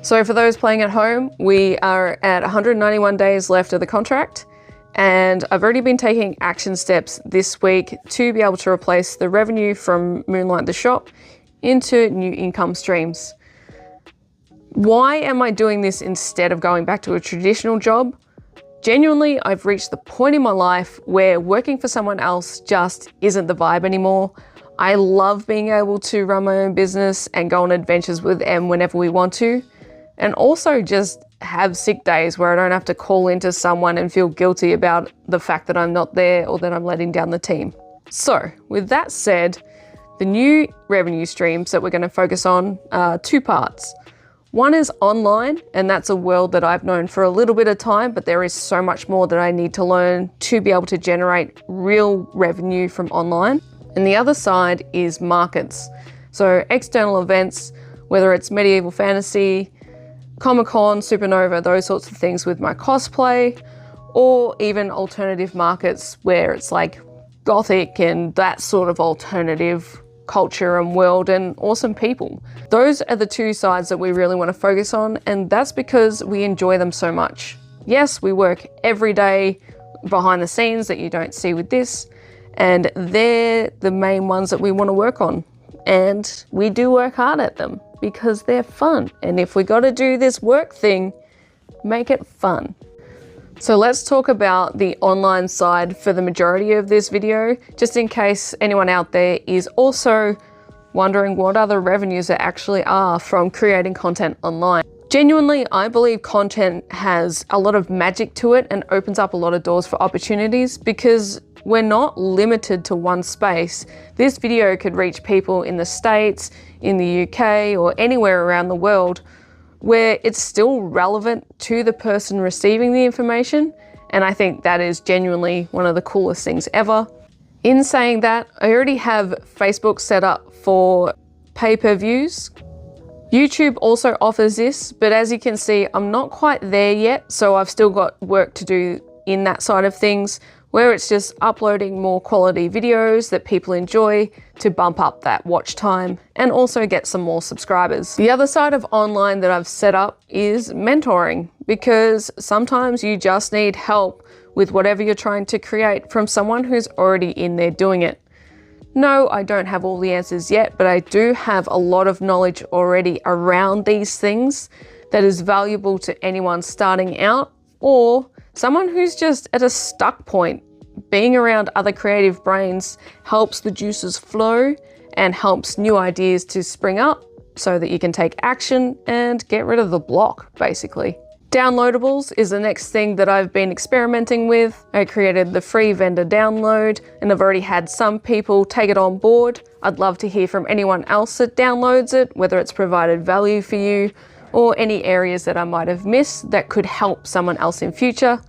So for those playing at home, we are at 191 days left of the contract, and I've already been taking action steps this week to be able to replace the revenue from Moonlight the Shop into new income streams. Why am I doing this instead of going back to a traditional job? Genuinely, I've reached the point in my life where working for someone else just isn't the vibe anymore. I love being able to run my own business and go on adventures with Em whenever we want to, and also just have sick days where I don't have to call into someone and feel guilty about the fact that I'm not there or that I'm letting down the team. So with that said, the new revenue streams that we're going to focus on are two parts. One is online, and that's a world that I've known for a little bit of time, but there is so much more that I need to learn to be able to generate real revenue from online. And the other side is markets. So external events, whether it's medieval fantasy, Comic-Con, Supernova, those sorts of things with my cosplay, or even alternative markets where it's like gothic and that sort of alternative culture and world and awesome people. Those are the two sides that we really want to focus on, and that's because we enjoy them so much. Yes, we work every day behind the scenes that you don't see with this, and they're the main ones that we want to work on. And we do work hard at them because they're fun. And if we got to do this work thing, make it fun. So let's talk about the online side for the majority of this video, just in case anyone out there is also wondering what other revenues there actually are from creating content online. Genuinely, I believe content has a lot of magic to it and opens up a lot of doors for opportunities because we're not limited to one space. This video could reach people in the States, in the UK, or anywhere around the world where it's still relevant to the person receiving the information. And I think that is genuinely one of the coolest things ever. In saying that, I already have Facebook set up for pay-per-views. YouTube also offers this, but as you can see, I'm not quite there yet. So I've still got work to do in that side of things, where it's just uploading more quality videos that people enjoy to bump up that watch time and also get some more subscribers. The other side of online that I've set up is mentoring, because sometimes you just need help with whatever you're trying to create from someone who's already in there doing it. No, I don't have all the answers yet, but I do have a lot of knowledge already around these things that is valuable to anyone starting out or someone who's just at a stuck point. Being around other creative brains helps the juices flow and helps new ideas to spring up so that you can take action and get rid of the block, basically. Downloadables is the next thing that I've been experimenting with. I created the free vendor download and I've already had some people take it on board. I'd love to hear from anyone else that downloads it, whether it's provided value for you or any areas that I might have missed that could help someone else in future.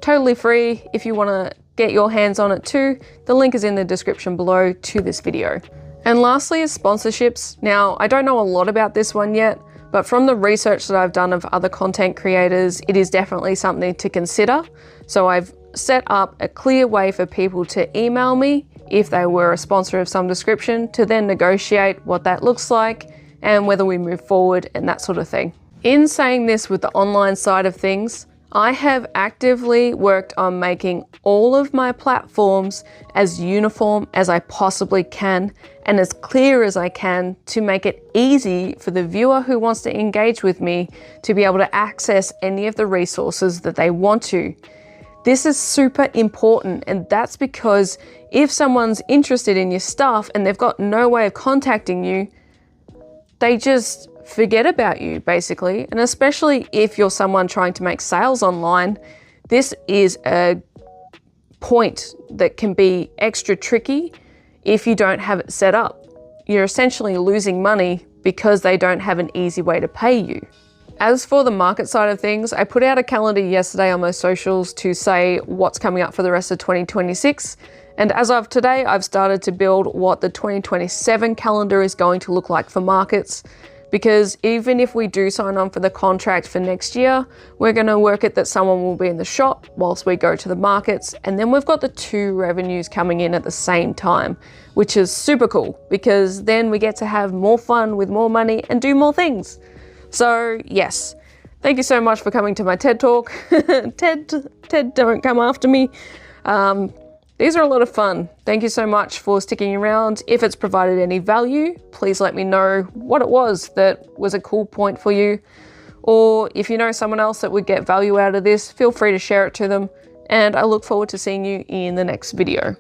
Totally free if you want to get your hands on it too. The link is in the description below to this video. And lastly is sponsorships. Now, I don't know a lot about this one yet, but from the research that I've done of other content creators, it is definitely something to consider. So I've set up a clear way for people to email me if they were a sponsor of some description, to then negotiate what that looks like and whether we move forward and that sort of thing. In saying this with the online side of things, I have actively worked on making all of my platforms as uniform as I possibly can and as clear as I can to make it easy for the viewer who wants to engage with me to be able to access any of the resources that they want to. This is super important, and that's because if someone's interested in your stuff and they've got no way of contacting you, they just forget about you, basically. And especially if you're someone trying to make sales online, this is a point that can be extra tricky if you don't have it set up. You're essentially losing money because they don't have an easy way to pay you. As for the market side of things, I put out a calendar yesterday on my socials to say what's coming up for the rest of 2026. And as of today, I've started to build what the 2027 calendar is going to look like for markets. Because even if we do sign on for the contract for next year, we're going to work it that someone will be in the shop whilst we go to the markets. And then we've got the two revenues coming in at the same time, which is super cool because then we get to have more fun with more money and do more things. So yes, thank you so much for coming to my TED Talk. TED, don't come after me. These are a lot of fun. Thank you so much for sticking around. If it's provided any value, please let me know what it was that was a cool point for you. Or if you know someone else that would get value out of this, feel free to share it to them. And I look forward to seeing you in the next video.